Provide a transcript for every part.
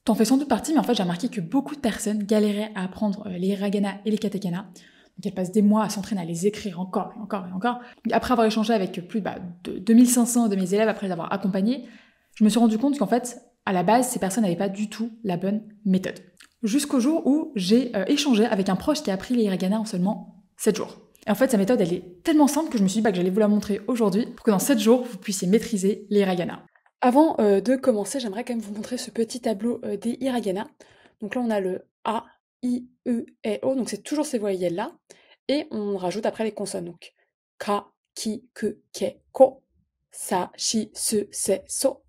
T'en fais sans doute partie, mais en fait, j'ai remarqué que beaucoup de personnes galéraient à apprendre les hiragana et les katakana. Donc elles passent des mois à s'entraîner à les écrire encore et encore et encore. Donc, après avoir échangé avec plus de 2500 de mes élèves, après les avoir accompagnés, je me suis rendu compte qu'en fait, à la base, ces personnes n'avaient pas du tout la bonne méthode. Jusqu'au jour où j'ai échangé avec un proche qui a appris les hiragana en seulement 7 jours. Et en fait, sa méthode, elle est tellement simple que je me suis dit que j'allais vous la montrer aujourd'hui pour que dans 7 jours, vous puissiez maîtriser les hiragana. Avant de commencer, j'aimerais quand même vous montrer ce petit tableau des hiragana. Donc là, on a le A, I, E et O, donc c'est toujours ces voyelles-là. Et on rajoute après les consonnes, donc ka, ki, ke, ke, ko, sa, shi, se, se, so.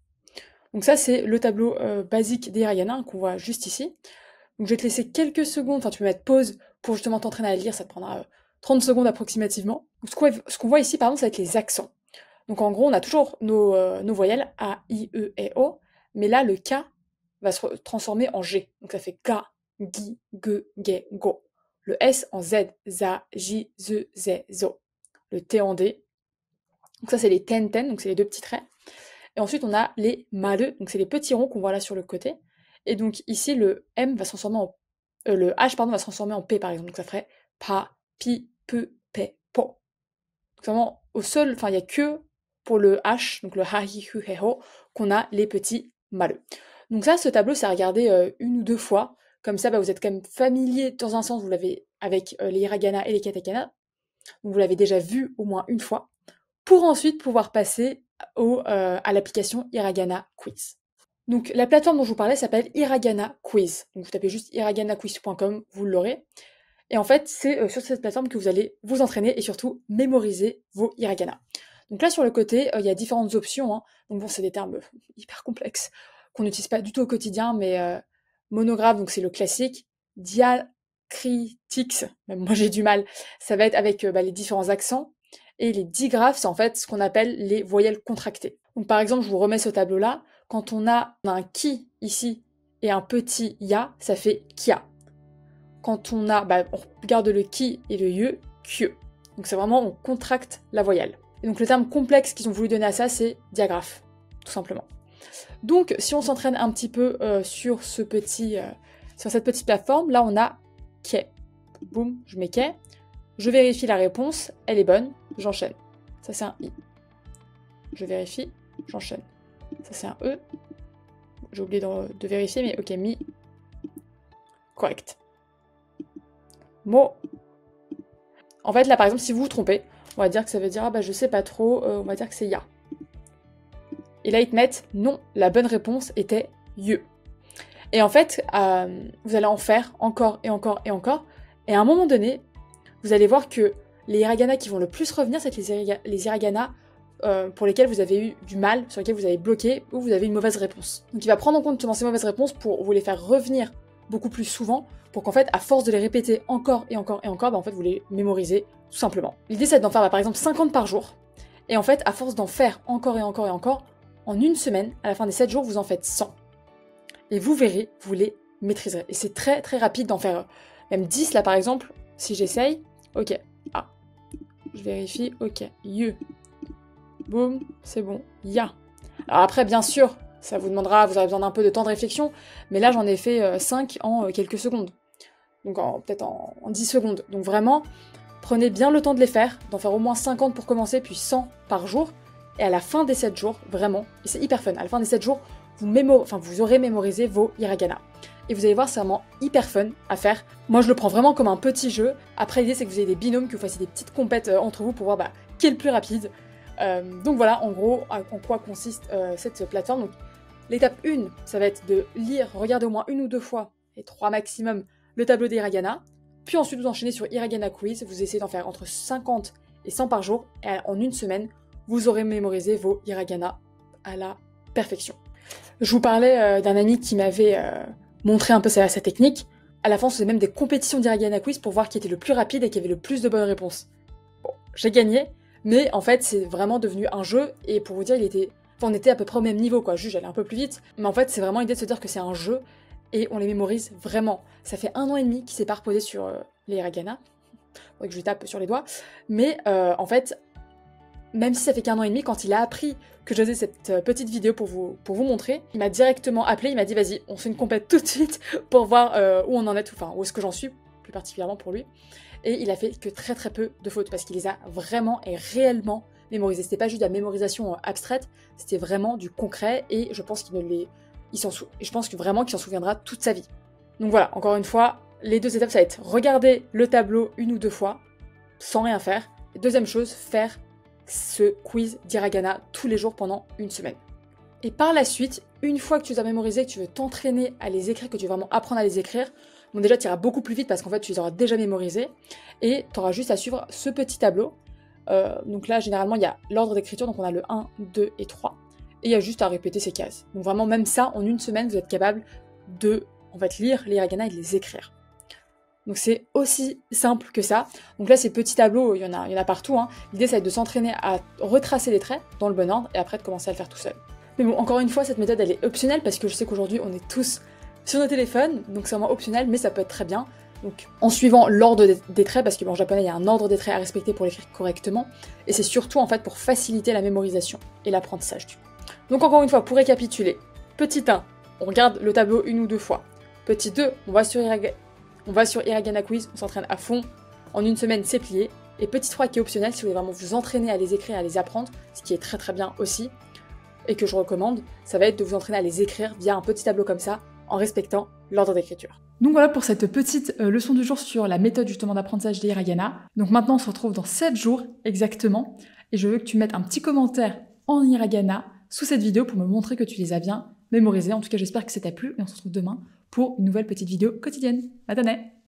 Donc ça, c'est le tableau basique des hiragana qu'on voit juste ici. Donc je vais te laisser quelques secondes, enfin tu peux mettre pause pour justement t'entraîner à lire, ça te prendra 30 secondes approximativement. Donc, ce qu'on voit ici, par exemple, ça va être les accents. Donc en gros, on a toujours nos voyelles A, I, E et O, mais là, le K va se transformer en G. Donc ça fait Ka, Gi, Ge, Ge, Go. Le S en Z, Za, Ji, Ze, Ze, Zo. Le T en D. Donc ça, c'est les ten, donc c'est les deux petits traits. Et ensuite, on a les mare, donc c'est les petits ronds qu'on voit là sur le côté. Et donc ici, le M va se transformer en... le H, pardon, va se transformer en P, par exemple. Donc ça ferait Pa, Pi, Pe, Pe, Po. Donc vraiment, au seul... Enfin, il n'y a que pour le H, donc le Ha, Hi, Hu, He, Ho, qu'on a les petits mare. Donc ça, ce tableau, c'est à regarder une ou deux fois. Comme ça, vous êtes quand même familier, dans un sens, vous l'avez avec les hiragana et les katakana. Donc vous l'avez déjà vu au moins une fois. Pour ensuite pouvoir passer à l'application Hiragana Quiz. Donc la plateforme dont je vous parlais s'appelle Hiragana Quiz. Donc vous tapez juste hiraganaquiz.com, vous l'aurez. Et en fait, c'est sur cette plateforme que vous allez vous entraîner et surtout mémoriser vos hiragana. Donc là, sur le côté, il y a différentes options. Donc bon, c'est des termes hyper complexes qu'on n'utilise pas du tout au quotidien, mais monographe, donc c'est le classique. Diacritics, même moi j'ai du mal, ça va être avec les différents accents. Et les digraphes, c'est en fait ce qu'on appelle les voyelles contractées. Donc par exemple, je vous remets ce tableau-là. Quand on a un ki ici et un petit ya, ça fait kia. Quand on regarde le ki et le ye, kye. Donc c'est vraiment, on contracte la voyelle. Et donc le terme complexe qu'ils ont voulu donner à ça, c'est diagraphe, tout simplement. Donc si on s'entraîne un petit peu sur cette petite plateforme, là on a ke. Boum, je mets ke. Je vérifie la réponse, elle est bonne, j'enchaîne. Ça c'est un i. Je vérifie, j'enchaîne. Ça c'est un e. J'ai oublié de vérifier, mais ok, mi. Correct. Mo. En fait, là par exemple, si vous vous trompez, on va dire que ça veut dire, je sais pas trop, on va dire que c'est ya. Et là, ils te mettent, non, la bonne réponse était ye. Et en fait, vous allez en faire encore et encore et encore. Et à un moment donné, vous allez voir que les hiragana qui vont le plus revenir, c'est les hiragana pour lesquels vous avez eu du mal, sur lesquels vous avez bloqué, ou vous avez une mauvaise réponse. Donc il va prendre en compte ces mauvaises réponses pour vous les faire revenir beaucoup plus souvent, pour qu'en fait, à force de les répéter encore et encore et encore, en fait, vous les mémorisez tout simplement. L'idée, c'est d'en faire par exemple 50 par jour. Et en fait, à force d'en faire encore et encore et encore, en une semaine, à la fin des 7 jours, vous en faites 100. Et vous verrez, vous les maîtriserez. Et c'est très très rapide d'en faire même 10 là par exemple, si j'essaye. Ok, je vérifie, ok, ye. Boum, c'est bon, ya. Alors après, bien sûr, ça vous demandera, vous aurez besoin d'un peu de temps de réflexion, mais là j'en ai fait 5 en quelques secondes. Donc peut-être en 10 secondes. Donc vraiment, prenez bien le temps de les faire, d'en faire au moins 50 pour commencer, puis 100 par jour. Et à la fin des 7 jours, vraiment, et c'est hyper fun, à la fin des 7 jours, vous aurez mémorisé vos hiragana. Et vous allez voir, c'est vraiment hyper fun à faire. Moi, je le prends vraiment comme un petit jeu. Après, l'idée, c'est que vous ayez des binômes, que vous fassiez des petites compètes entre vous pour voir qui est le plus rapide. Donc voilà, en gros, en quoi consiste cette plateforme. Donc, l'étape 1, ça va être de lire, regarder au moins une ou deux fois, et 3 maximum, le tableau des hiragana. Puis ensuite, vous enchaînez sur Hiragana Quiz. Vous essayez d'en faire entre 50 et 100 par jour. Et en une semaine, vous aurez mémorisé vos hiragana à la perfection. Je vous parlais d'un ami qui m'avait montré un peu sa technique. À la fin, on faisait même des compétitions d'Hiragana Quiz pour voir qui était le plus rapide et qui avait le plus de bonnes réponses. Bon, j'ai gagné, mais en fait, c'est vraiment devenu un jeu. Et pour vous dire, on était à peu près au même niveau, quoi. Juste, j'allais un peu plus vite. Mais en fait, c'est vraiment l'idée de se dire que c'est un jeu et on les mémorise vraiment. Ça fait 1 an et demi qu'il s'est pas reposé sur les hiragana. Faudrait que je lui tape sur les doigts. Mais en fait, même si ça fait qu'1 an et demi, quand il a appris que je faisais cette petite vidéo pour vous montrer, il m'a directement appelé, il m'a dit vas-y, on fait une compète tout de suite pour voir où on en est, enfin où est-ce que j'en suis, plus particulièrement pour lui. Et il a fait que très très peu de fautes parce qu'il les a vraiment et réellement mémorisées. C'était pas juste de la mémorisation abstraite, c'était vraiment du concret et je pense je pense que vraiment qu'il s'en souviendra toute sa vie. Donc voilà, encore une fois, les 2 étapes, ça va être regarder le tableau 1 ou 2 fois sans rien faire. Et deuxième chose, faire ce quiz d'hiragana tous les jours pendant 1 semaine. Et par la suite, une fois que tu les as mémorisés, que tu veux t'entraîner à les écrire, que tu veux vraiment apprendre à les écrire, bon déjà tu iras beaucoup plus vite parce qu'en fait tu les auras déjà mémorisés et tu auras juste à suivre ce petit tableau. Donc là généralement il y a l'ordre d'écriture, donc on a le 1, 2 et 3 et il y a juste à répéter ces cases. Donc vraiment même ça, en 1 semaine vous êtes capable de lire les hiragana et de les écrire. Donc c'est aussi simple que ça. Donc là ces petits tableaux, il y en a partout, hein. L'idée ça va être de s'entraîner à retracer les traits dans le bon ordre et après de commencer à le faire tout seul. Mais bon, encore une fois, cette méthode elle est optionnelle parce que je sais qu'aujourd'hui on est tous sur nos téléphones, donc c'est vraiment optionnel, mais ça peut être très bien. Donc en suivant l'ordre des traits, parce qu'en japonais il y a un ordre des traits à respecter pour l'écrire correctement, et c'est surtout en fait pour faciliter la mémorisation et l'apprentissage du coup. Donc encore une fois, pour récapituler, petit 1, on regarde le tableau 1 ou 2 fois. Petit 2, on va sur Hiragana Quiz, on s'entraîne à fond, en 1 semaine c'est plié. Et petit 3 qui est optionnel, si vous voulez vraiment vous entraîner à les écrire, à les apprendre, ce qui est très très bien aussi, et que je recommande, ça va être de vous entraîner à les écrire via un petit tableau comme ça, en respectant l'ordre d'écriture. Donc voilà pour cette petite leçon du jour sur la méthode justement d'apprentissage des hiragana. Donc maintenant on se retrouve dans 7 jours exactement, et je veux que tu mettes un petit commentaire en hiragana sous cette vidéo pour me montrer que tu les as bien mémorisés. En tout cas j'espère que ça t'a plu, et on se retrouve demain pour une nouvelle petite vidéo quotidienne. Matane!